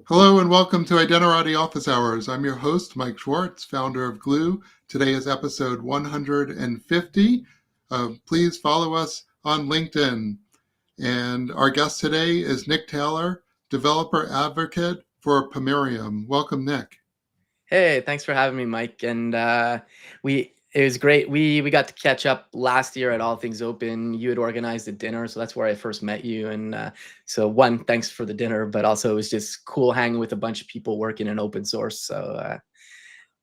Hello and welcome to Identity Office Hours. I'm your host, Mike Schwartz, founder of Glue. Today is episode 150. Please follow us on LinkedIn. And our guest today is Nick Taylor, developer advocate for Pomerium. Welcome, Nick. Hey, thanks for having me, Mike. And it was great. We got to catch up last year at All Things Open. You had organized a dinner, so that's where I first met you. And so one, thanks for the dinner, but also it was just cool hanging with a bunch of people working in open source. So,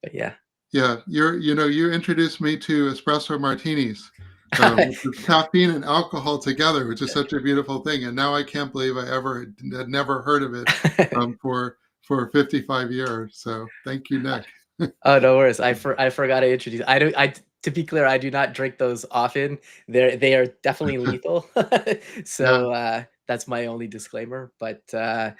but yeah. Yeah, you introduced me to espresso martinis, which is caffeine and alcohol together, which is such a beautiful thing. And now I can't believe I had never heard of it for 55 years. So thank you, Nick. Oh, no worries. I forgot to introduce. To be clear, I do not drink those often. They are definitely lethal. Yeah, So that's my only disclaimer. But yeah,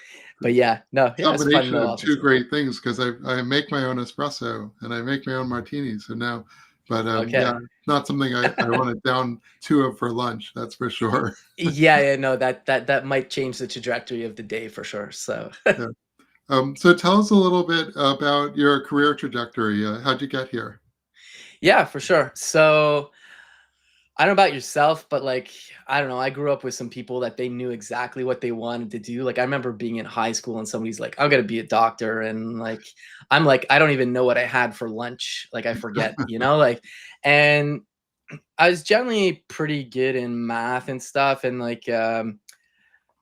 no, yeah, it's fun combination though, of two obviously. great things because I make my own espresso and I make my own martinis. So now, but yeah, Okay. not something I want to down two of for lunch. That's for sure. Yeah, no, that might change the trajectory of the day for sure. So Yeah. So tell us a little bit about your career trajectory. How'd you get here? yeah, for sure. So I don't know about yourself, but I don't know, I grew up with some people that they knew exactly what they wanted to do. Like I remember being in high school and somebody's like, I'm gonna be a doctor, and I'm like, I don't even know what I had for lunch. Like I forget, and I was generally pretty good in math and stuff. And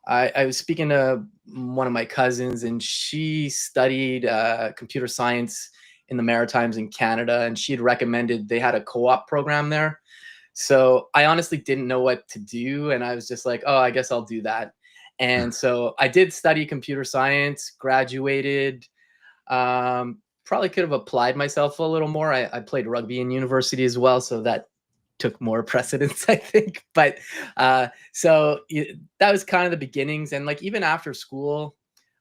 I was speaking to one of my cousins, and she studied computer science in the Maritimes in Canada, and she had recommended they had a co-op program there. So I honestly didn't know what to do, and I was just like, "Oh, I guess I'll do that." And so I did study computer science, graduated. Probably could have applied myself a little more. I played rugby in university as well, so that took more precedence, I think. But that was kind of the beginnings. And even after school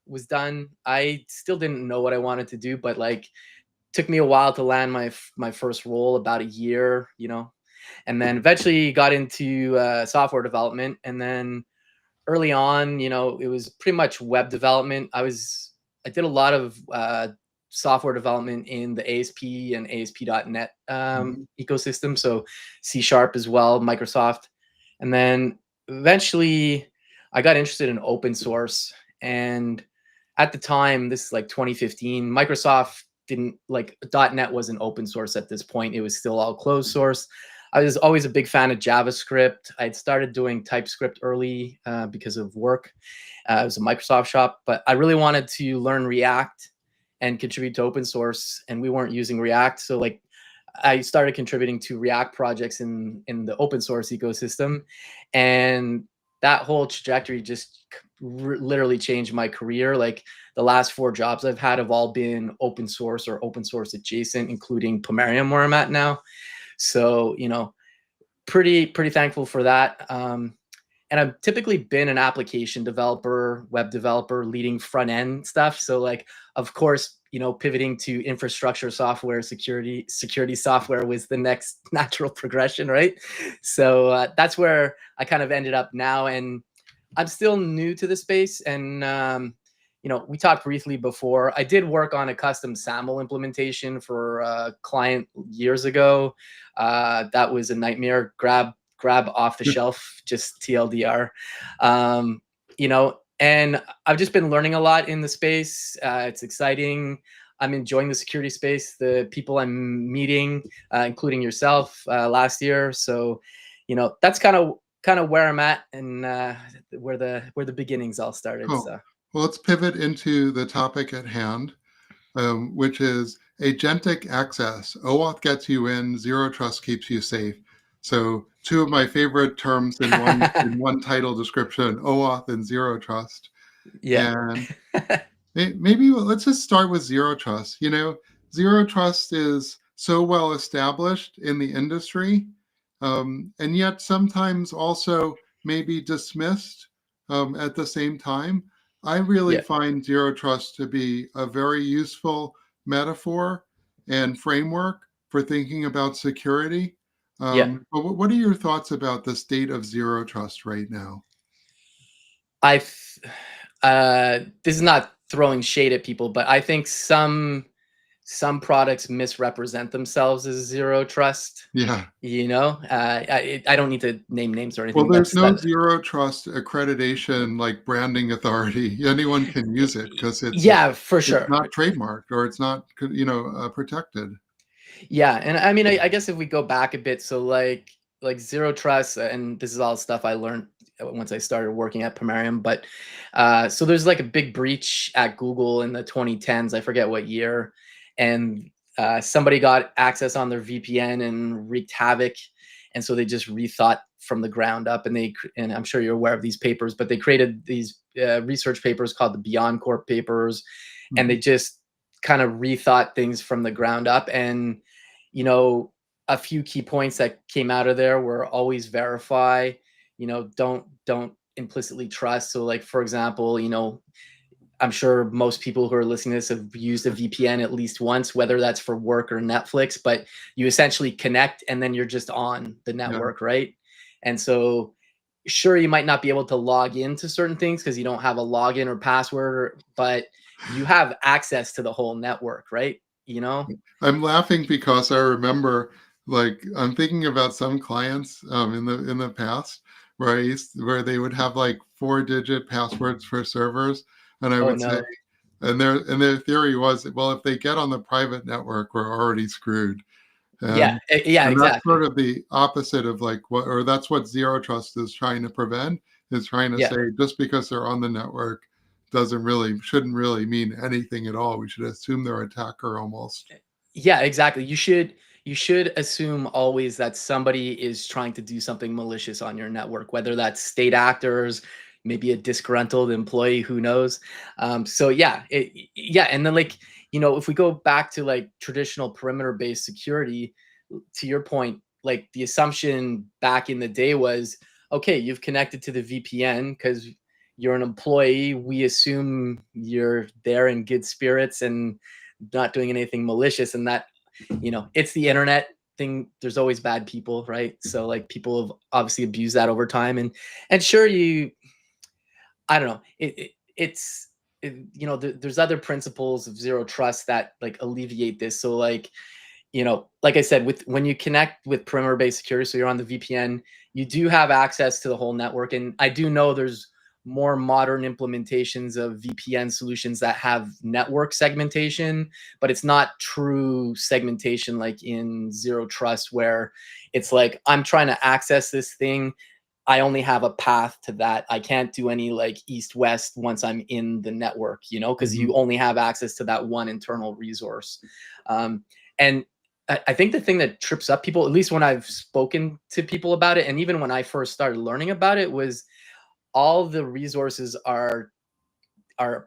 was done, I still didn't know what I wanted to do, but took me a while to land my first role, about a year. And then eventually got into software development. And then early on, it was pretty much web development. I did a lot of software development in the ASP and ASP.NET Mhm. ecosystem. So C# as well, Microsoft. And then eventually I got interested in open source. And at the time, this is like 2015, Microsoft didn't .NET wasn't open source at this point. It was still all closed source. I was always a big fan of JavaScript. I'd started doing TypeScript early because of work. It was a Microsoft shop, but I really wanted to learn React and contribute to open source, and we weren't using React. So I started contributing to React projects in the open source ecosystem, and that whole trajectory just literally changed my career. Like the last 4 jobs I've had have all been open source or open source adjacent, including Pomerium, where I'm at now. So pretty thankful for that. And I've typically been an application developer, web developer, leading front end stuff. So of course, pivoting to infrastructure software, security software was the next natural progression, right? So that's where I kind of ended up now, and I'm still new to the space. And we talked briefly before. I did work on a custom SAML implementation for a client years ago. That was a nightmare. Grab off the shelf, just TLDR. Um, and I've just been learning a lot in the space. It's exciting. I'm enjoying the security space, the people I'm meeting, including yourself last year. So, that's kind of where I'm at, and where the beginnings all started. Cool. So Well, let's pivot into the topic at hand, which is agentic access. OAuth gets you in, zero trust keeps you safe. So two of my favorite terms in one title description, OAuth and zero trust. yeah. And maybe let's just start with zero trust. Zero trust is so well established in the industry, and yet sometimes also maybe dismissed at the same time. I really Yeah. find zero trust to be a very useful metaphor and framework for thinking about security. Yeah. But what are your thoughts about the state of zero trust right now? I this is not throwing shade at people, but I think some products misrepresent themselves as zero trust. Yeah. I don't need to name names or Well, anything. there's That's no that. zero trust accreditation like branding authority. Anyone can use it because Yeah, for it's sure. not trademarked or it's not protected. Yeah, and I mean, I guess if we go back a bit, so like zero trust, and this is all stuff I learned once I started working at Primarium. But so there's like a big breach at Google in the 2010s. I forget what year, and somebody got access on their VPN and wreaked havoc, and so they just rethought from the ground up. And I'm sure you're aware of these papers, but they created these research papers called the Beyond Corp papers, and they Mhm. just kind of rethought things from the ground up. And a few key points that came out of there were always verify, don't implicitly trust. So like, for example, I'm sure most people who are listening to this have used a VPN at least once, whether that's for work or Netflix, but you essentially connect and then you're just on the Yeah. network, right? And so sure, you might not be able to log into certain things because you don't have a login or password, but you have access to the whole network, right? I'm laughing because I remember, like, I'm thinking about some clients in the past where they would have like 4-digit passwords for servers, and I Oh would say, no. and their theory was, well, if they get on the private network, we're already screwed. Yeah, And yeah, and that's exactly. sort of the opposite of like what, or that's what zero trust is trying to prevent, is trying to Yeah. say just because they're on the network shouldn't really mean anything at all. We should assume they're attacker almost. Yeah, exactly. You should assume always that somebody is trying to do something malicious on your network, whether that's state actors, maybe a disgruntled employee, who knows. So yeah, yeah, and then like if we go back to like traditional perimeter-based security, to your point, like the assumption back in the day was, okay, you've connected to the VPN because you're an employee. We assume you're there in good spirits and not doing anything malicious. And that, it's the internet thing. There's always bad people, right? So like people have obviously abused that over time. And sure, I don't know. There's other principles of zero trust that like alleviate this. So like, like I said, with when you connect with perimeter-based security, so you're on the VPN, you do have access to the whole network. And I do know there's more modern implementations of VPN solutions that have network segmentation, but it's not true segmentation like in zero trust, where it's like I'm trying to access this thing. I only have a path to that. I can't do any like east west once I'm in the network, because Mhm. you only have access to that one internal resource. And I think the thing that trips up people, at least when I've spoken to people about it, and even when I first started learning about it, was all the resources are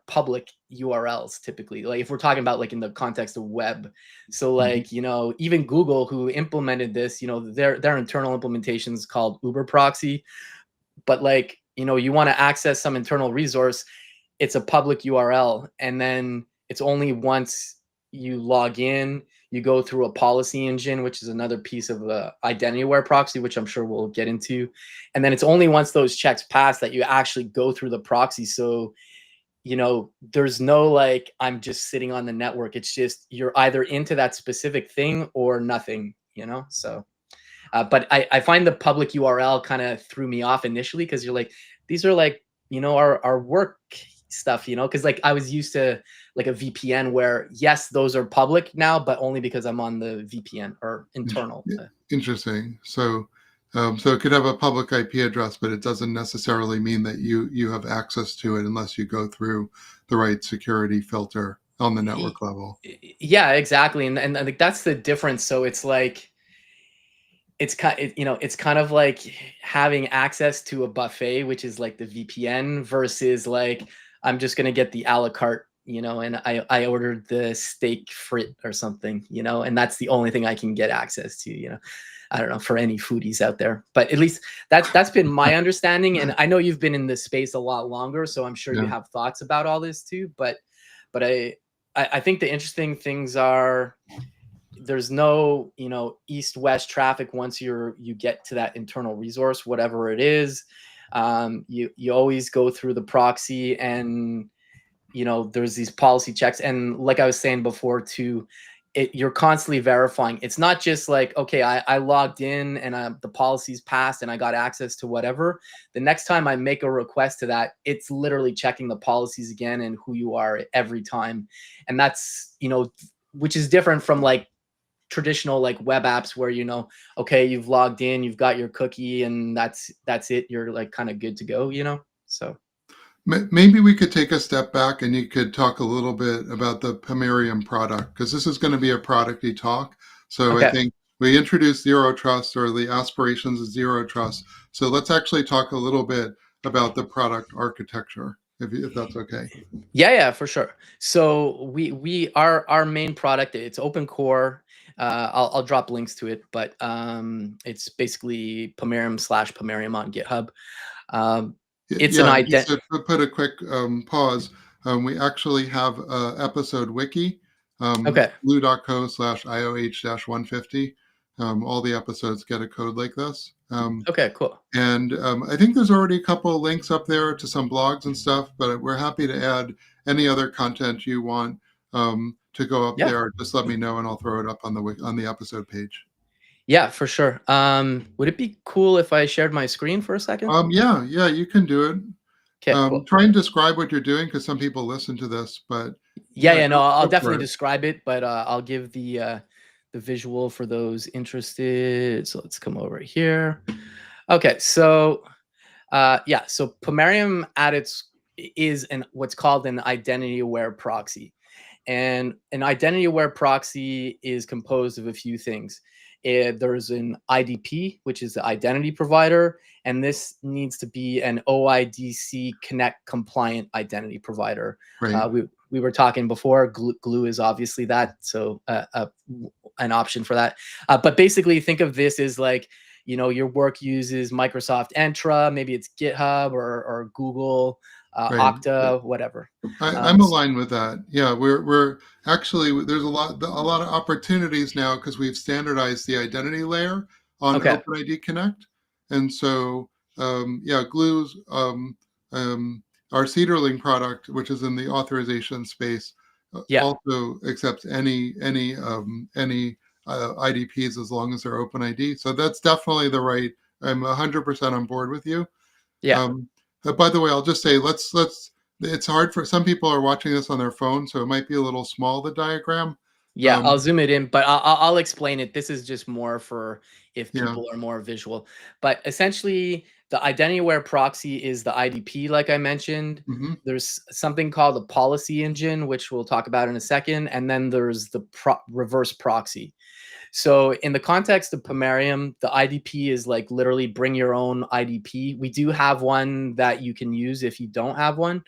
public URLs typically. Like if we're talking about like in the context of web. So Mhm. like, even Google, who implemented this, their internal implementation is called Uber proxy. But like, you want to access some internal resource, it's a public URL. And then it's only once you log in, you go through a policy engine, which is another piece of the identity aware proxy, which I'm sure we'll get into. And then it's only once those checks pass that you actually go through the proxy. So, there's no like, I'm just sitting on the network. It's just you're either into that specific thing or nothing, So but I find the public URL kind of threw me off initially, because you're like, these are like, our work stuff, because like I was used to like a VPN where, yes, those are public now, but only because I'm on the VPN or internal. Interesting. So it could have a public IP address, but it doesn't necessarily mean that you have access to it unless you go through the right security filter on the network level. Yeah, exactly. And I think that's the difference. So it's like, it's kind of like having access to a buffet, which is like the VPN, versus like I'm just gonna get the a la carte, and I ordered the steak frit or something, and that's the only thing I can get access to. I don't know, for any foodies out there, but at least that's been my understanding. And I know you've been in this space a lot longer, so I'm sure you Yeah. have thoughts about all this too. But I think the interesting things are, there's no east west traffic once you get to that internal resource, whatever it is. You always go through the proxy. And there's these policy checks. And like I was saying before too, you're constantly verifying. It's not just like, okay, I logged in and the policy's passed and I got access to whatever. The next time I make a request to that, it's literally checking the policies again and who you are every time. And that's, which is different from like traditional like web apps where, okay, you've logged in, you've got your cookie and that's it. You're like kind of good to go, so. Maybe we could take a step back and you could talk a little bit about the Pomerium product, because this is going to be a product-y talk. So I Okay. think we introduced Zero Trust, or the aspirations of Zero Trust. So let's actually talk a little bit about the product architecture, if that's okay. Yeah, for sure. So our main product, it's open core. I'll drop links to it, but it's basically Pomerium/Pomerium on GitHub. It's an Yeah, just ident. to put a quick pause, we actually have an episode wiki, Okay. blue.co/IOH-150. All the episodes get a code like this. Okay. Cool. And I think there's already a couple of links up there to some blogs and stuff, but we're happy to add any other content you want to go up Yeah. there. Just let me know and I'll throw it up on the episode page. Yeah, for sure. Would it be cool if I shared my screen for a second? Yeah, you can do it. Okay. Cool. Try and describe what you're doing, because some people listen to this, but Yeah. No, I'll go for definitely it. describe it, but I'll give the visual for those interested. So let's come over here. Okay. So so Pomerium at its is what's called an identity aware proxy. And an identity aware proxy is composed of a few things. There's an IDP, which is the identity provider, and this needs to be an OIDC Connect compliant identity provider. Right. We were talking before, Glue is obviously that, so an option for that. But basically, think of this as like, your work uses Microsoft Entra, maybe it's GitHub or Google, Right. Okta, whatever. I'm aligned with that. Yeah, we're actually, there's a lot of opportunities now because we've standardized the identity layer on Okay. OpenID Connect, and so Glue's our Cedarling product, which is in the authorization space, Yeah. also accepts any IDPs as long as they're OpenID. So that's definitely the right. I'm 100% on board with you. Yeah. By the way, I'll just say let's. It's hard for some people are watching this on their phone, so it might be a little small, the diagram. Yeah, I'll zoom it in, but I'll explain it. This is just more for if Yeah. people are more visual. But essentially, the identity aware proxy is the IDP, like I mentioned. Mhm. There's something called the policy engine, which we'll talk about in a second, and then there's the reverse proxy. So in the context of Pomerium, the IDP is like literally bring your own IDP. We do have one that you can use if you don't have one.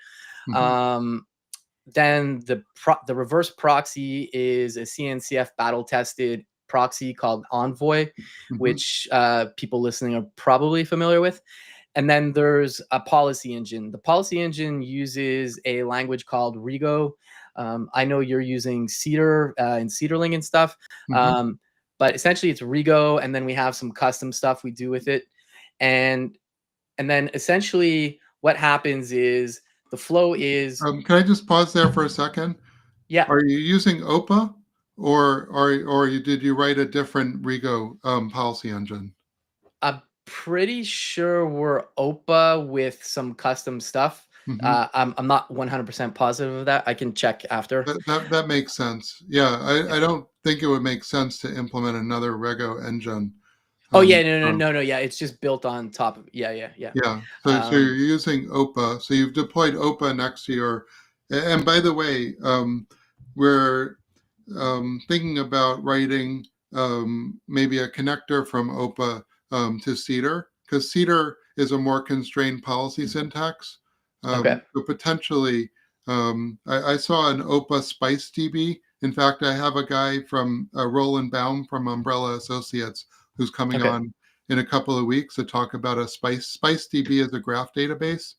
Mhm. Then the reverse proxy is a CNCF battle tested proxy called Envoy, Mhm. which people listening are probably familiar with. And then there's a policy engine. The policy engine uses a language called Rego. I know you're using Cedar and Cedarling and stuff. Mhm. But essentially it's Rego, and then we have some custom stuff we do with it. And then essentially what happens is the flow is, Can I just pause there for a second? yeah, Are you using OPA, or did you write a different Rego policy engine? I'm pretty sure we're OPA with some custom stuff. Mhm. I'm not 100% positive of that. I can check after. That makes sense. Yeah, I don't think it would make sense to implement another Rego engine. Oh yeah, So, no. Yeah, it's just built on top of. Yeah. yeah, so you're Um, using OPA. So you've deployed OPA next to your. And by the way, we're thinking about writing maybe a connector from OPA to Cedar, because Cedar is a more constrained policy syntax. okay. So potentially, I saw an OPA Spice DB. In fact, I have a guy from Roland Baum from Umbrella Associates who's coming Okay. on in a couple of weeks to talk about a Spice DB as a graph database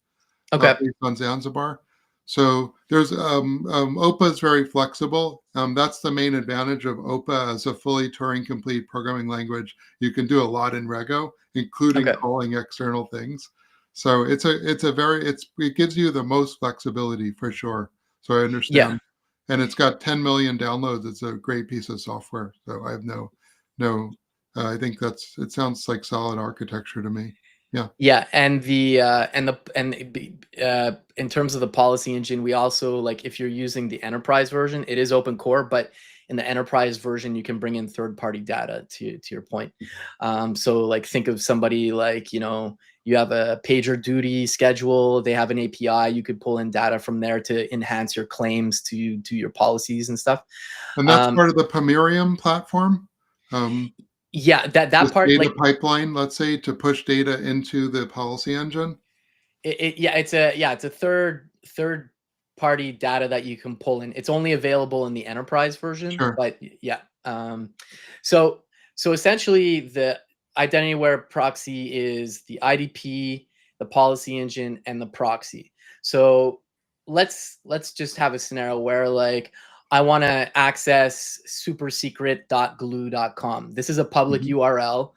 Okay. based on Zanzibar. So there's OPA is very flexible. That's the main advantage of OPA as a fully Turing complete programming language. You can do a lot in Rego, including Okay. calling external things. So it gives you the most flexibility for sure. So I Yeah. understand. And it's got 10 million downloads. It's a great piece of software. So I have no, I think it sounds like solid architecture to me. Yeah. Yeah, and in terms of the policy engine, we also, like, if you're using the enterprise version, it is open core, but in the enterprise version, you can bring in third-party data to your point. So like think of somebody like, you have a pager duty schedule, they have an API, you could pull in data from there to enhance your claims to your policies and stuff. And that's part of the Pomerium platform. Um, Yeah, that this part, data like, pipeline, let's say, to push data into the policy engine. it's a third party data that you can pull in. It's only available in the enterprise version, Sure. but yeah. So essentially, the identity aware proxy is the IDP, the policy engine, and the proxy. So let's just have a scenario where, like, I want to access supersecret.glue.com. This is a public Mhm. URL.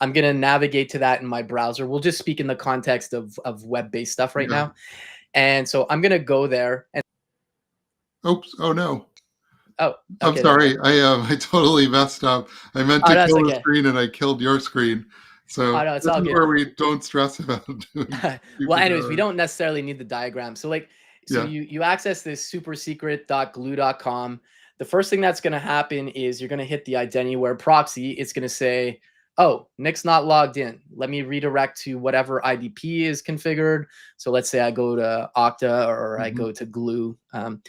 I'm going to navigate to that in my browser. We'll just speak in the context of web-based stuff right Yeah. now. And so I'm going to go there and, Oops. Oh no. oh, I'm okay, there we go. sorry. I totally messed up. I meant Oh, to that's kill the okay. screen and I killed your screen. So Oh, no, it's this all is good. where we don't stress about doing Well, stupid anyways, we errors. don't necessarily need the diagram. So, like, so Yeah. you access this supersecret.glue.com. The first thing that's going to happen is you're going to hit the identity aware proxy. It's going to say, oh, Nick's not logged in. Let me redirect to whatever IDP is configured. So let's say I go to Okta or I Mhm. go to Glue. I'm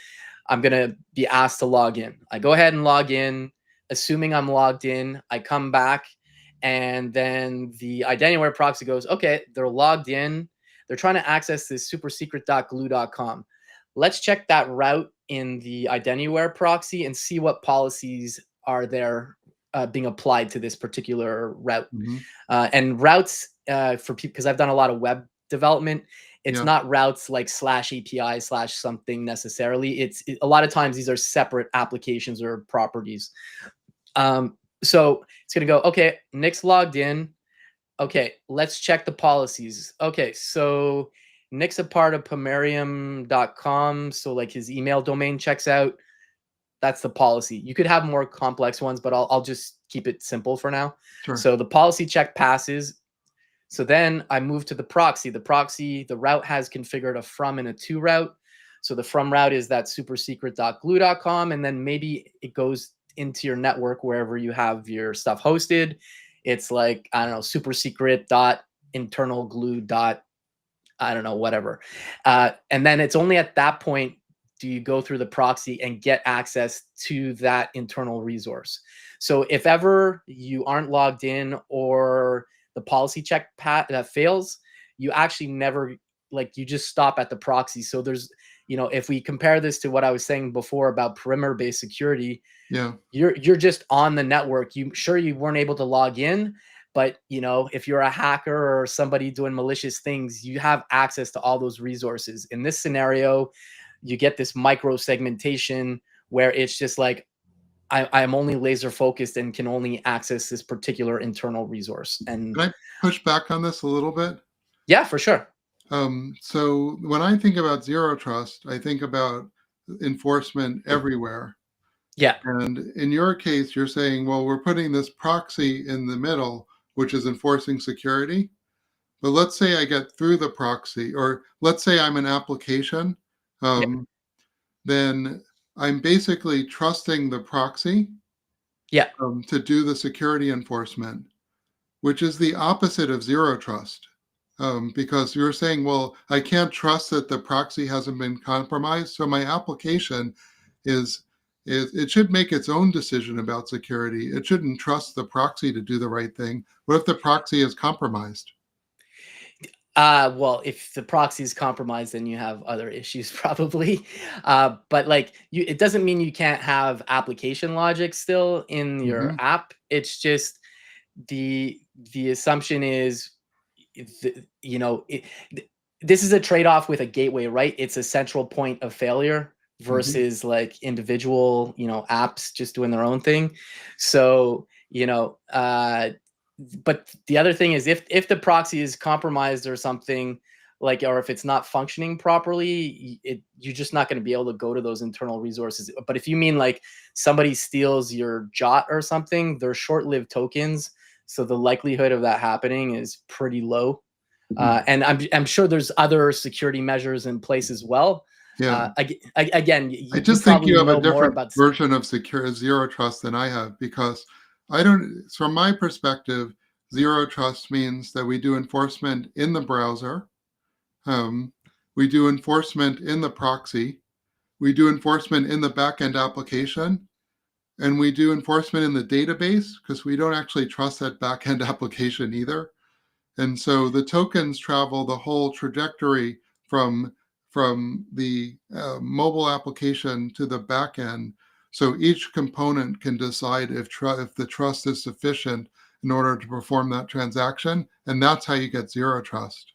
going to be asked to log in. I go ahead and log in. Assuming I'm logged in, I come back, and then the identity aware proxy goes, okay, they're logged in. They're trying to access this supersecret.glue.com. Let's check that route in the identity aware proxy and see what policies are there being applied to this particular route. Mhm. And routes, for people, because I've done a lot of web development, it's Yeah. not routes like slash API slash something necessarily. A lot of times these are separate applications or properties. So it's going to go, okay, Nick's logged in. Okay, let's check the policies. Okay, so Nick's a part of pomerium.com. So like his email domain checks out. That's the policy. You could have more complex ones, but I'll just keep it simple for now. Sure. So the policy check passes. So then I move to the proxy. The route has configured a from and a to route. So the from route is that supersecret.glue.com, and then maybe it goes into your network wherever you have your stuff hosted. It's like, I don't know, supersecret.internalglue. I don't know, whatever. And then it's only at that point do you go through the proxy and get access to that internal resource. So if ever you aren't logged in or the policy check that fails, you actually never, like, you just stop at the proxy. So there's, if we compare this to what I was saying before about perimeter-based security, Yeah. you're just on the network. You weren't able to log in, but if you're a hacker or somebody doing malicious things, you have access to all those resources. In this scenario, you get this micro segmentation where it's just like, I'm only laser focused and can only access this particular internal resource. And Can I push back on this a little bit? yeah, for sure. So when I think about zero trust, I think about enforcement everywhere. Yeah. And in your case, you're saying, well, we're putting this proxy in the middle, which is enforcing security. But let's say I get through the proxy, or let's say I'm an application, Yeah. um, then I'm basically trusting the proxy Yeah. to do the security enforcement, which is the opposite of zero trust. Because you're saying, well, I can't trust that the proxy hasn't been compromised. So my application is, it should make its own decision about security. It shouldn't trust the proxy to do the right thing. What if the proxy is compromised? Well, if the proxy is compromised, then you have other issues probably. But like, it doesn't mean you can't have application logic still in your Hmm. app. It's just the assumption is, this is a trade-off with a gateway, right? It's a central point of failure Hmm. versus like individual, apps just doing their own thing. So, but the other thing is, if the proxy is compromised or something, like, or if it's not functioning properly, you're just not going to be able to go to those internal resources. But if you mean like somebody steals your jot or something, they're short-lived tokens, so the likelihood of that happening is pretty low. And I'm sure there's other security measures in place as well. Yeah. Again, I you just think you probably have a know more different about. version of secure zero trust than I have, because I don't, from my perspective, zero trust means that we do enforcement in the browser, um, we do enforcement in the proxy, we do enforcement in the backend application, and we do enforcement in the database because we don't actually trust that backend application either. And so the tokens travel the whole trajectory from the mobile application to the backend. So each component can decide if the trust is sufficient in order to perform that transaction, and that's how you get zero trust.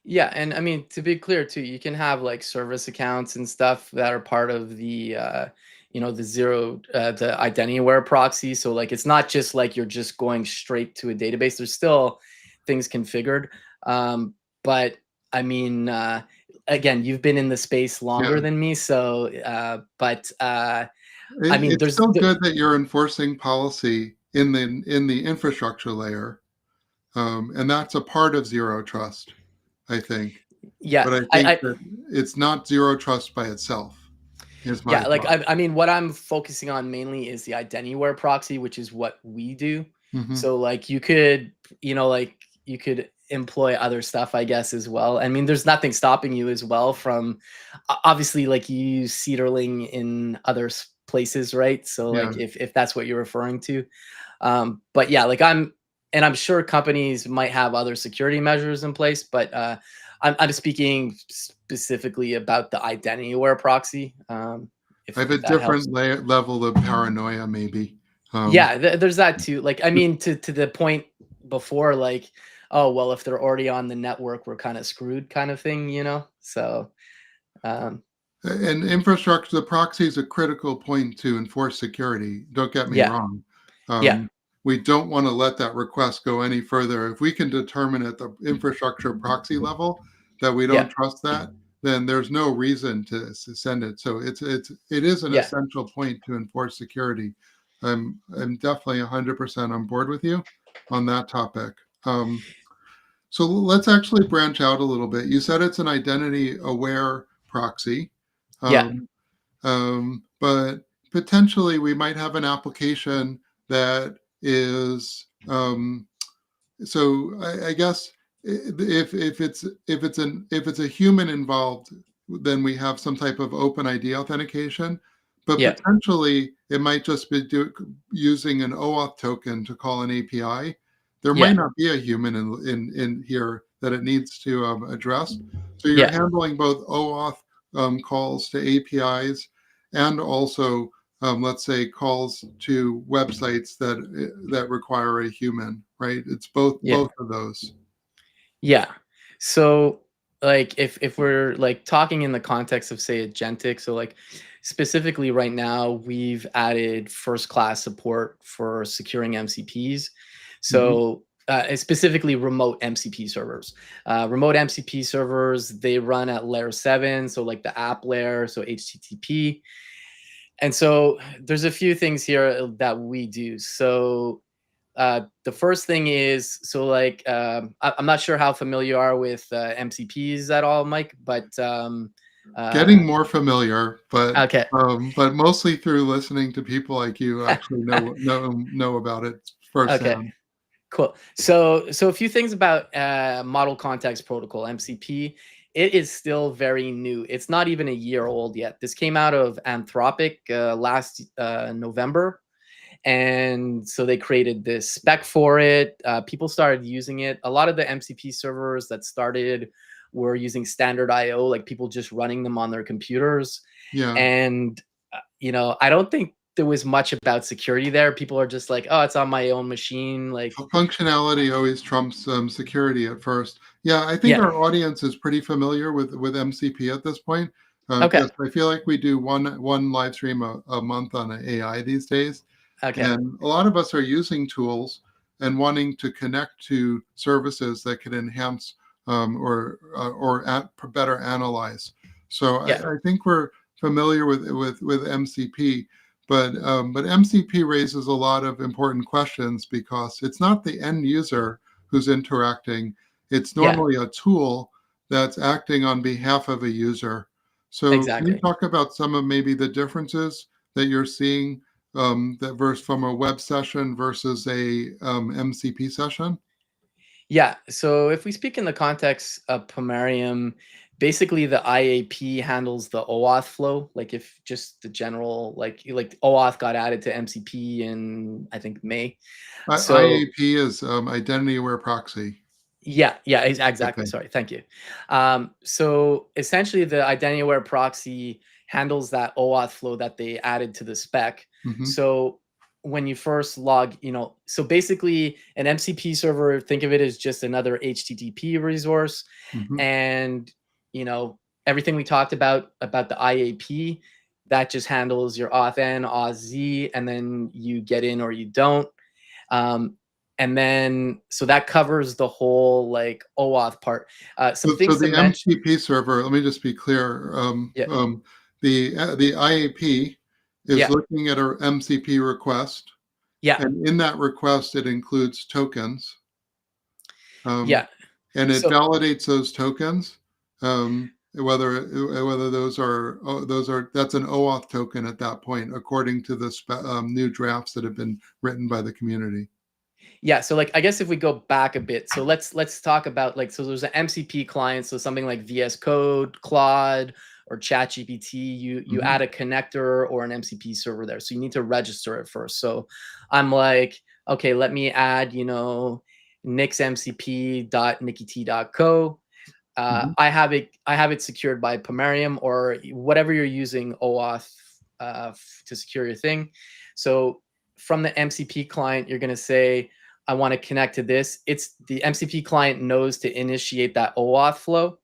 Yeah, and I mean, to be clear too, you can have like service accounts and stuff that are part of the the identity aware proxy. So like it's not just like you're just going straight to a database. There's still things configured. But I mean, again, you've been in the space Yeah, longer than me, so I mean, it's there's still good that you're enforcing policy in the infrastructure layer, and that's a part of zero trust, I think. yeah, But I think that it's not zero trust by itself, is my Yeah, like thought. I mean, what I'm focusing on mainly is the identity-aware proxy, which is what we do. Hmm. So like you could, like you could employ other stuff, I guess, as well. I mean, there's nothing stopping you as well from obviously like you use Cedarling in other places, right? So Yeah, like if that's what you're referring to. But yeah, like I'm sure companies might have other security measures in place, but I'm speaking specifically about the identity aware proxy. I have a If that helps. different level of paranoia, maybe. Um, Yeah, there's that too. Like, I mean, to the point before, like, oh well, if they're already on the network, we're kind of screwed, kind of thing, So, um, and infrastructure, the proxy is a critical point to enforce security. Don't get me yeah, wrong. yeah, We don't want to let that request go any further. If we can determine at the infrastructure proxy level that we don't yeah, trust that, then there's no reason to send it. So it is an yeah, essential point to enforce security. I'm definitely 100% on board with you on that topic. So let's actually branch out a little bit. You said it's an identity aware proxy. yeah, Um, but potentially we might have an application that is so I guess if it's a human involved, then we have some type of open ID authentication. But yeah, potentially it might just be using an OAuth token to call an API. There might yeah, not be a human in here that it needs to address. So you're yeah, handling both OAuth calls to APIs and also let's say calls to websites that require a human, right? It's yeah. both of those. Yeah. So like if we're like talking in the context of say agentic, so like specifically right now we've added first class support for securing MCPs. Hmm. So specifically remote MCP servers. Remote MCP servers, they run at layer 7, so like the app layer, so HTTP. And so there's a few things here that we do. So the first thing is so like I'm not sure how familiar you are with MCPs at all, Mike, but Getting more familiar, okay, but mostly through listening to people like you who actually know about it okay, firsthand. cool. So a few things about Model Context Protocol (MCP). It is still very new. It's not even a year old yet. This came out of Anthropic last November. And so they created this spec for it. People started using it. A lot of the MCP servers that started were using standard IO, like people just running them on their computers. Yeah. And, I don't think there was much about security there. People are just like, oh, it's on my own machine. Like, Functionality always trumps security at first. Yeah, I think yeah. our audience is pretty familiar with MCP at this point. Okay. Because I feel like we do one live stream a month on AI these days, Okay. and a lot of us are using tools and wanting to connect to services that can enhance better analyze. So Yeah, I think we're familiar with MCP, but MCP raises a lot of important questions because it's not the end user who's interacting. It's yeah, normally a tool that's acting on behalf of a user. So can you exactly. talk about some of maybe the differences that you're seeing that versus from a web session versus a MCP session? Yeah. So if we speak in the context of Pomerium, basically the IAP handles the OAuth flow. Like if just the general, like OAuth got added to MCP in I think May. So IAP is Identity Aware Proxy. yeah, yeah, exactly. Okay. Sorry, thank you. So essentially, the identity aware proxy handles that OAuth flow that they added to the spec. Hmm. So when you first log, so basically an MCP server, think of it as just another HTTP resource, Hmm. and you know everything we talked about the IAP that just handles your auth n, auth z, and then you get in or you don't. Um, and then so that covers the whole like OAuth part. Some So things to the mention. MCP server, let me just be clear. Yeah, The IAP is yeah, looking at a MCP request, yeah, and in that request, it includes tokens, um, yeah. and it So validates those tokens. Whether that's an OAuth token at that point, according to the new drafts that have been written by the community. yeah, so like I guess if we go back a bit, so let's talk about like so there's an MCP client, so something like VS Code, Claude, or ChatGPT. You Hmm. add a connector or an MCP server there, so you need to register it first. So I'm like, okay, let me add nixmcp.nickit.co. Hmm. I have it secured by Pomerium or whatever you're using OAuth to secure your thing. So from the MCP client, you're going to say, I want to connect to this. It's the MCP client knows to initiate that OAuth flow.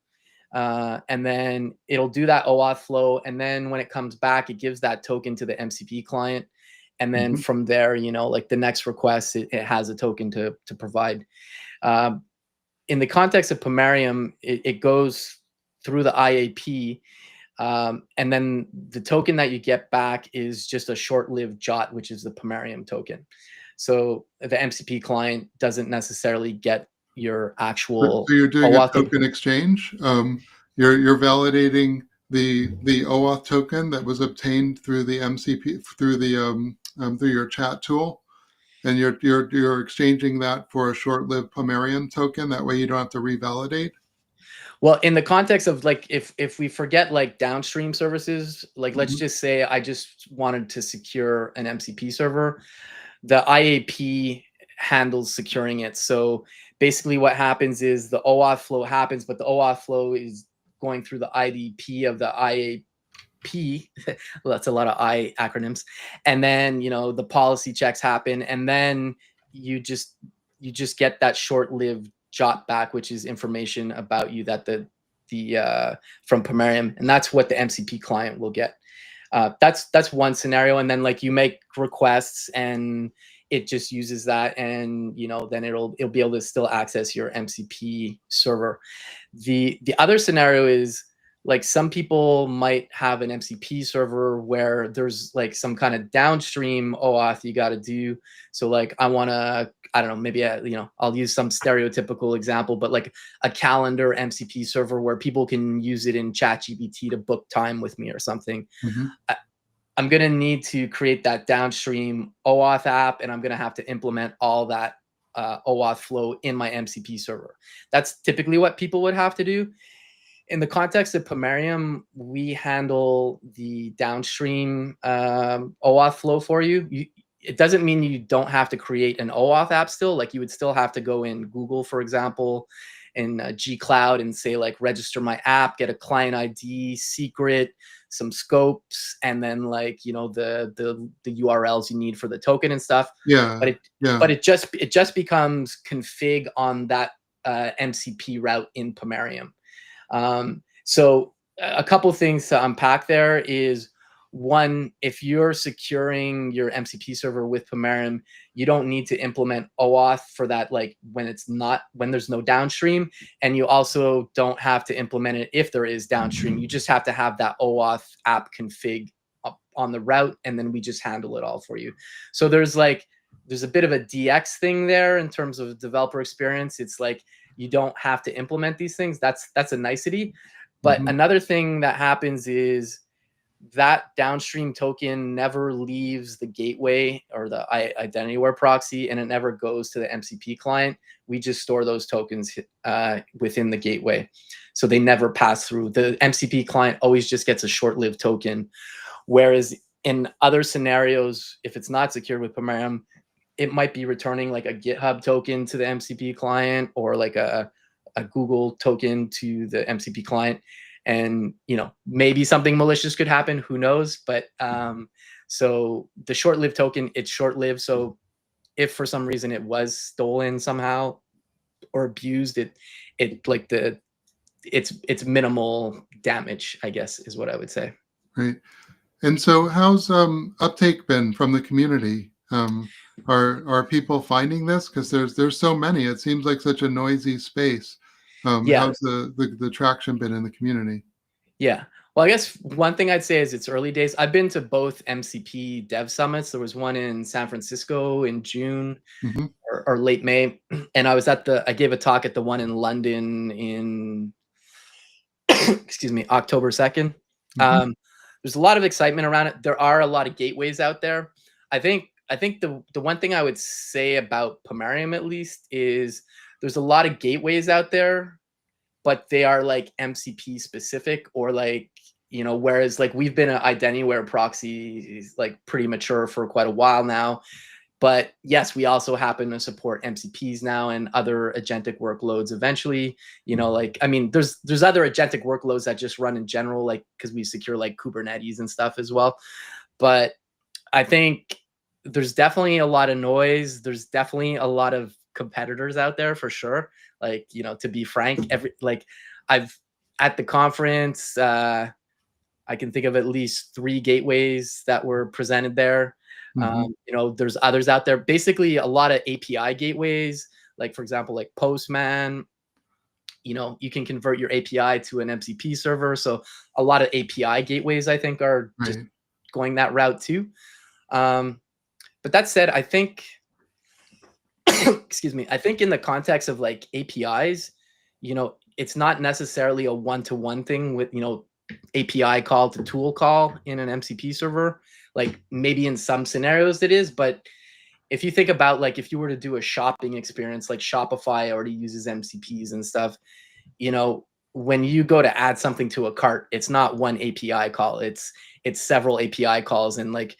And then it'll do that OAuth flow. And then when it comes back, it gives that token to the MCP client. And then Hmm. from there, like the next request, it has a token to provide. Um, in the context of Pomerium, it goes through the IAP, and then the token that you get back is just a short-lived JOT, which is the Pomerium token. So the MCP client doesn't necessarily get your So actual you're doing a OAuth token. token exchange. You're validating the OAuth token that was obtained through the MCP through your chat tool, and you're exchanging that for a short-lived Pomerium token. That way you don't have to revalidate. Well, in the context of like if we forget like downstream services, like let's Hmm. just say I just wanted to secure an MCP server, the IAP handles securing it. So basically what happens is the OAuth flow happens, but the OAuth flow is going through the IDP of the IAP. Well, that's a lot of I acronyms. And then, the policy checks happen, and then you just you just get that short-lived jot back, which is information about you that the from Pomerium, and that's what the MCP client will get. That's one scenario, and then like you make requests and it just uses that, and then it'll be able to still access your MCP server. The other scenario is like some people might have an MCP server where there's like some kind of downstream OAuth you got to do. So like I don't know, maybe I'll use some stereotypical example, but like a calendar MCP server where people can use it in ChatGPT to book time with me or something. Hmm. I, I'm going to need to create that downstream OAuth app, and I'm going to have to implement all that OAuth flow in my MCP server. That's typically what people would have to do. In the context of Pomerium, we handle the downstream OAuth flow for you. It doesn't mean you don't have to create an OAuth app still. Like you would still have to go in Google, for example, in G Cloud and say like register my app, get a client ID, secret, some scopes, and then like the URLs you need for the token and stuff. Yeah, But it yeah. but it just becomes config on that MCP route in Pomerium. So a couple things to unpack there is one, if you're securing your MCP server with Pomerium, you don't need to implement OAuth for that, like when there's no downstream, and you also don't have to implement it if there is downstream. You just have to have that OAuth app config up on the route, and then we just handle it all for you. So there's a bit of a DX thing there in terms of developer experience. It's like you don't have to implement these things. That's a nicety. But another thing that happens is that downstream token never leaves the gateway or the IdentityWare proxy, and it never goes to the MCP client. We just store those tokens within the gateway. So they never pass through. The MCP client always just gets a short-lived token. Whereas in other scenarios, if it's not secured with Pomerium, it might be returning like a GitHub token to the MCP client, or like a Google token to the MCP client. And, maybe something malicious could happen, who knows? But so the short-lived token, it's short-lived. So if for some reason it was stolen somehow or abused, it's minimal damage, I guess, is what I would say. Right. And so how's uptake been from the community? Are people finding this? Because there's so many. It seems like such a noisy space. Yeah. How's the traction been in the community? Yeah. Well, I guess one thing I'd say is it's early days. I've been to both MCP dev summits. There was one in San Francisco in June or late May. And I gave a talk at the one in London in, excuse me, October 2nd. There's a lot of excitement around it. There are a lot of gateways out there. I think the one thing I would say about Pomerium, at least, is there's a lot of gateways out there, but they are like MCP specific, or like, whereas like we've been an IdentityWare proxy like pretty mature for quite a while now. But yes, we also happen to support MCPs now and other agentic workloads eventually. There's other agentic workloads that just run in general, like because we secure like Kubernetes and stuff as well. But I think there's definitely a lot of noise. There's definitely a lot of competitors out there for sure. Like, to be frank, I've at the conference, I can think of at least 3 gateways that were presented there. There's others out there, basically a lot of API gateways, like for example, like Postman, you can convert your API to an MCP server. So a lot of API gateways, I think, are just going that route too. But that said, I think, excuse me, I think in the context of like APIs, it's not necessarily a one-to-one thing with, API call to tool call in an MCP server. Like maybe in some scenarios it is, but if you think about like if you were to do a shopping experience, like Shopify already uses MCPs and stuff, when you go to add something to a cart, it's not one API call, it's several API calls. And like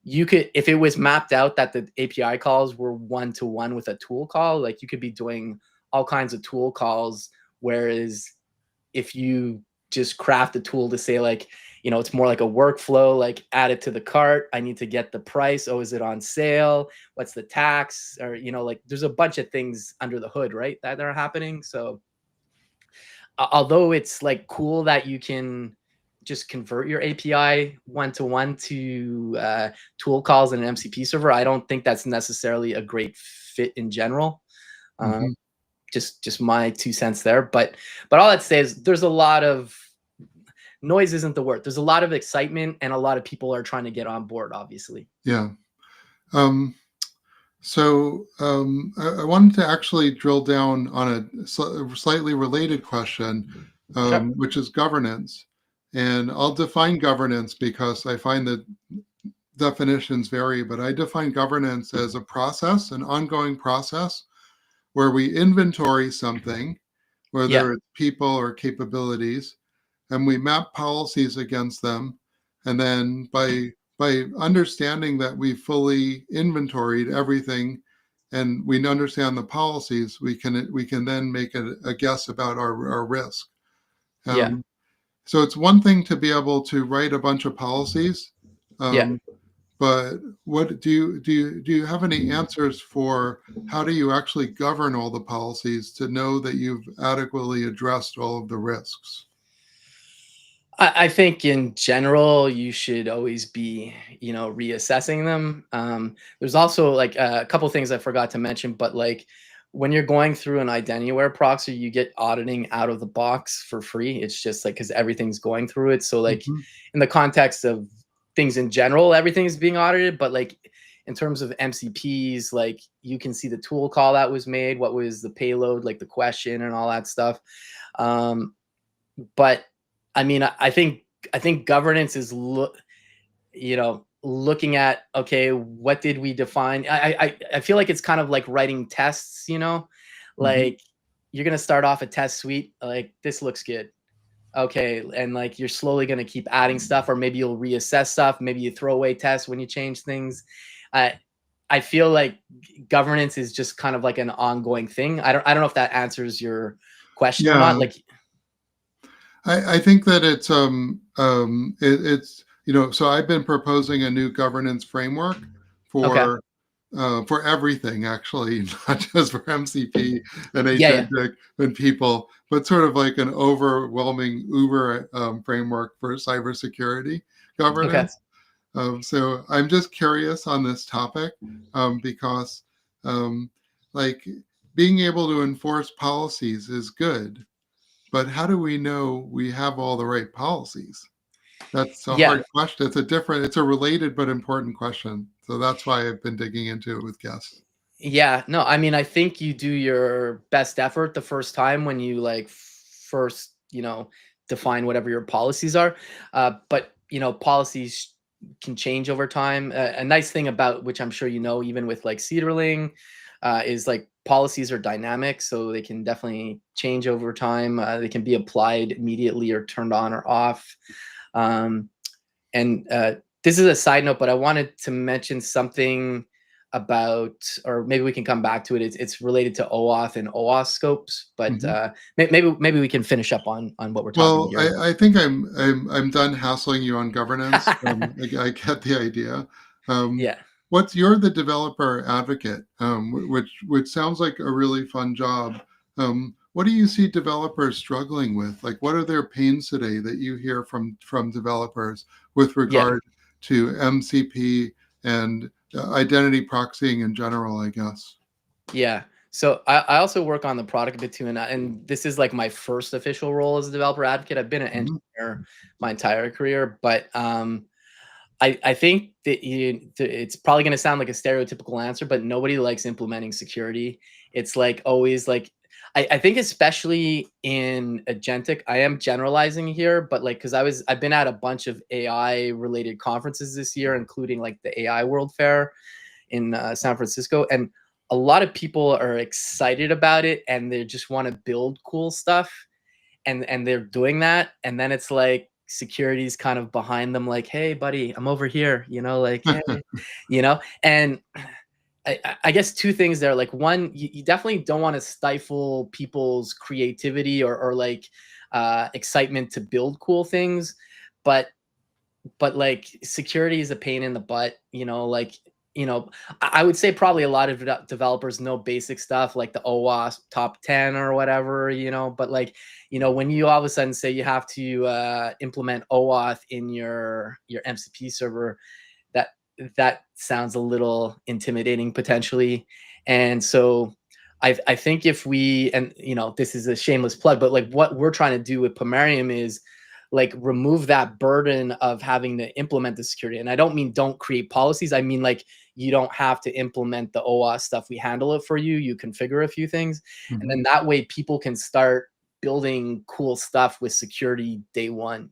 you could, if it was mapped out that the API calls were one-to-one with a tool call, like you could be doing all kinds of tool calls. Whereas if you just craft a tool to say like, it's more like a workflow, like add it to the cart, I need to get the price. Oh, is it on sale? What's the tax? Or, like there's a bunch of things under the hood, right, that are happening. So although it's like cool that you can just convert your API one-to-one to tool calls in an MCP server, I don't think that's necessarily a great fit in general. Just my 2 cents there. But all I'd say is there's a lot of noise, isn't the word. There's a lot of excitement and a lot of people are trying to get on board, obviously. Yeah. So I wanted to actually drill down on a slightly related question, which is governance. And I'll define governance because I find that definitions vary, but I define governance as a process, an ongoing process where we inventory something, whether it's people or capabilities, and we map policies against them. And then by understanding that we fully inventoried everything and we understand the policies, we can then make a guess about our risk. So it's one thing to be able to write a bunch of policies, but what do you have any answers for how do you actually govern all the policies to know that you've adequately addressed all of the risks? I think in general, you should always be, reassessing them. There's also like a couple things I forgot to mention, but like when you're going through an identity aware proxy, you get auditing out of the box for free. It's just like because everything's going through it. So like Mhm. in the context of things in general, everything's being audited, but like in terms of MCPs, like you can see the tool call that was made, what was the payload, like the question and all that stuff. Um, but I mean, I think governance is looking at, okay, what did we define? I feel like it's kind of like writing tests, Mhm. like you're gonna start off a test suite, like this looks good. Okay, and like you're slowly gonna keep adding stuff, or maybe you'll reassess stuff, maybe you throw away tests when you change things. I I feel like governance is just kind of like an ongoing thing. I don't know if that answers your question or not. Yeah, Like, I think that it's so I've been proposing a new governance framework okay, for everything actually, not just for MCP and yeah, yeah, agentic and people, but sort of like an overwhelming Uber framework for cybersecurity okay. governance. So I'm just curious on this topic because um, like being able to enforce policies is good, but how do we know we have all the right policies? That's a Yeah, hard question. It's a related but important question. So that's why I've been digging into it with guests. yeah. No, I mean, I think you do your best effort the first time when you like first, define whatever your policies are. But policies can change over time. A nice thing about which I'm sure even with like Cedarling, is like policies are dynamic, so they can definitely change over time. They can be applied immediately or turned on or off. Um, And this is a side note, but I wanted to mention something about, or maybe we can come back to it. It's related to OAuth and OAuth scopes, but Mhm. maybe we can finish up on what we're talking Well, here. I think I'm done hassling you on governance. I get the idea. Um, Yeah, you're the developer advocate, which sounds like a really fun job. What do you see developers struggling with? Like, what are their pains today that you hear from developers with yeah. regard to MCP and identity proxying in general? I guess. Yeah. So I also work on the product a bit too, and this is like my first official role as a developer advocate. I've been an Mhm. engineer my entire career, but I think that it's probably going to sound like a stereotypical answer, but nobody likes implementing security. It's like always like I think especially in agentic, I am generalizing here, but like because I've been at a bunch of AI related conferences this year, including like the AI World Fair in San Francisco, and a lot of people are excited about it and they just want to build cool stuff, and they're doing that, and then it's like security's kind of behind them, like, hey buddy, I'm over here, like, hey, and I guess two things there. Like one, you definitely don't want to stifle people's creativity or like excitement to build cool things, but like security is a pain in the butt, like, you know, I would say probably a lot of developers know basic stuff like the OWASP top 10 or whatever, but like, when you all of a sudden say you have to implement OAuth in your MCP server, that that sounds a little intimidating potentially. And so I think if we, and this is a shameless plug, but like what we're trying to do with Pomerium is like remove that burden of having to implement the security. And I don't mean don't create policies. I mean like you don't have to implement the OAuth stuff. We handle it for you. You configure a few things. And Mhm. then that way people can start building cool stuff with security day one,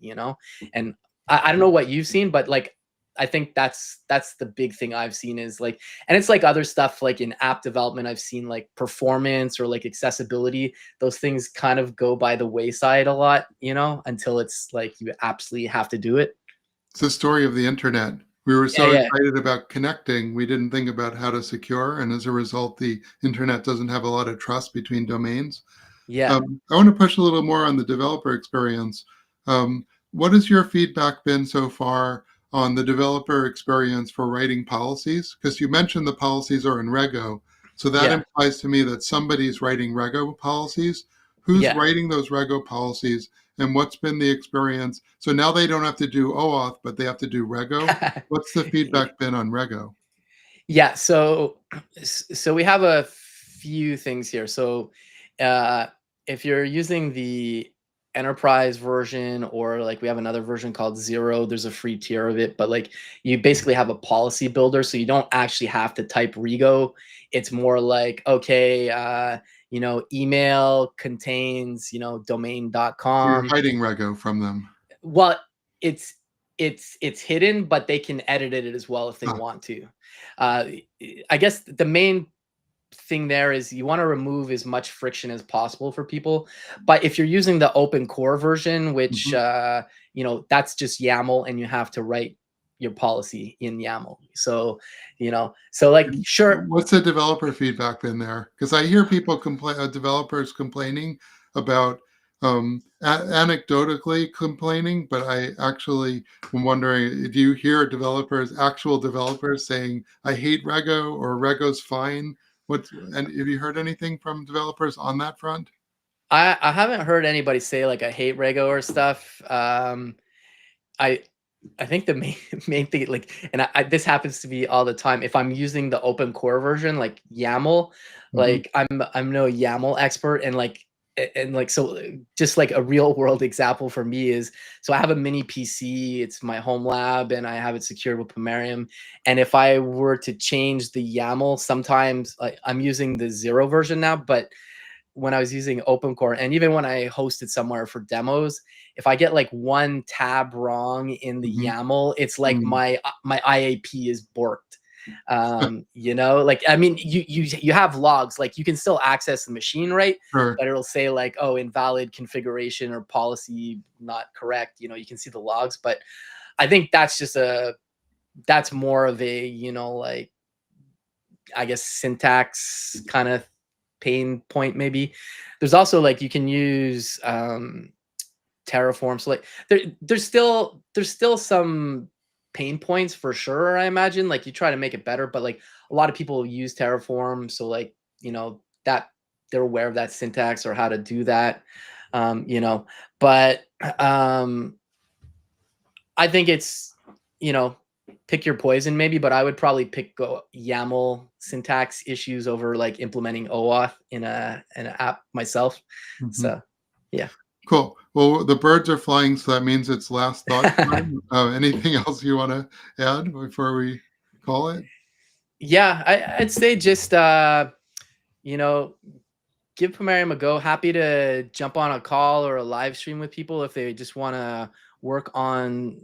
And I don't know what you've seen, but like I think that's the big thing I've seen is like, and it's like other stuff like in app development, I've seen like performance or like accessibility. Those things kind of go by the wayside a lot, until it's like you absolutely have to do it. It's the story of the internet. We were Yeah, so yeah, excited about connecting, we didn't think about how to secure, and as a result, the internet doesn't have a lot of trust between domains. yeah, I want to push a little more on the developer experience. What has your feedback been so far on the developer experience for writing policies? Because you mentioned the policies are in Rego. So that yeah, implies to me that somebody's writing Rego policies. Who's yeah. writing those Rego policies? And what's been the experience? So now they don't have to do OAuth, but they have to do Rego. What's the feedback been on Rego? Yeah, so we have a few things here. So uh, if you're using the enterprise version, or like we have another version called Zero, there's a free tier of it, but like you basically have a policy builder, so you don't actually have to type Rego. It's more like, okay, email contains, So you're domain.com. hiding Rego from them. Well, it's it's hidden, but they can edit it as well if they Ah, want to. Uh, I guess the main thing there is you want to remove as much friction as possible for people. But if you're using the open core version, which mhm. that's just YAML, and you have to write your policy in YAML. So like And sure. what's the developer feedback been there? Because I hear people complain, developers complaining about anecdotally complaining, but I actually am wondering, do you hear developers, actual developers saying, I hate Rego or Rego's fine? And have you heard anything from developers on that front? I haven't heard anybody say like I hate Rego or stuff. I I think the main main thing, like, and this happens to be all the time. If I'm using the open core version, like YAML, Hmm. like I'm no YAML expert, and like so just like a real world example for me is, so I have a mini PC. It's my home lab, and I have it secured with Pomerium. And if I were to change the YAML, sometimes like I'm using the Zero version now, but when I was using OpenCore, and even when I hosted somewhere for demos, if I get like one tab wrong in the Hmm. YAML, it's like Hmm. my IAP is borked. Like, I mean, you have logs, like you can still access the machine, right? Sure. But it'll say like, oh, invalid configuration or policy not correct. You can see the logs, but I think that's more of a, like, I guess, syntax kind of pain point maybe. There's also like you can use Terraform. So like there's still some pain points for sure, I imagine. Like you try to make it better, but like a lot of people use Terraform, so like, that they're aware of that syntax or how to do that. Um, you know, but um I think it's, you know, pick your poison maybe, but I would probably pick YAML syntax issues over like implementing OAuth in an app myself. Hmm. So yeah. Cool. Well, the birds are flying, so that means it's last thought time. Anything else you want to add before we call it? Yeah, I'd say just you know, give Pomerium a go. Happy to jump on a call or a live stream with people if they just want to work on,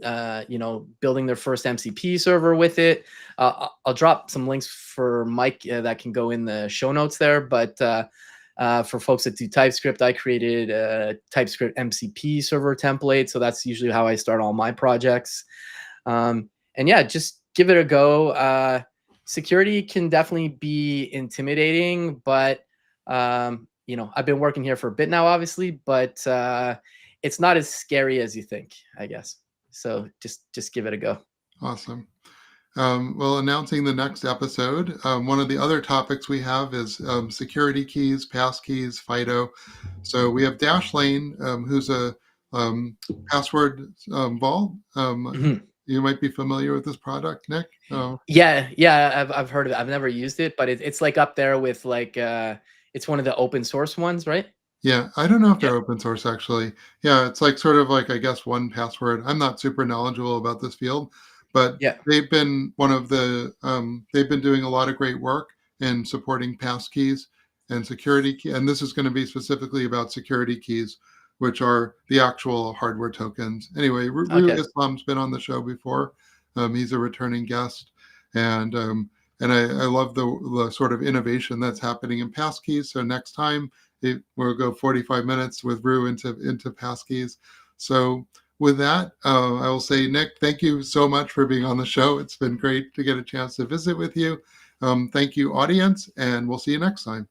building their first MCP server with it. I'll drop some links for Mike that can go in the show notes there. But for folks that do TypeScript, I created a TypeScript MCP server template. So that's usually how I start all my projects. And yeah, just give it a go. Security can definitely be intimidating, but I've been working here for a bit now, obviously, but it's not as scary as you think, I guess. So just give it a go. Awesome. Well, announcing the next episode, one of the other topics we have is security keys, passkeys, FIDO. So we have Dashlane, who's a password vault. Mhm. You might be familiar with this product, Nick. Oh, Yeah, I've heard of it. I've never used it, but it's like up there with like it's one of the open source ones, right? yeah. I don't know if Yeah. they're open source actually. Yeah, it's like sort of like, I guess, one password. I'm not super knowledgeable about this field, but Yeah. they've been they've been doing a lot of great work in supporting passkeys and security key. And this is going to be specifically about security keys, which are the actual hardware tokens. Anyway, Rue Okay. Islam's been on the show before. He's a returning guest, and I love the sort of innovation that's happening in passkeys. So next time we'll go 45 minutes with Rue into passkeys. So with that, I will say, Nick, thank you so much for being on the show. It's been great to get a chance to visit with you. Thank you, audience, and we'll see you next time.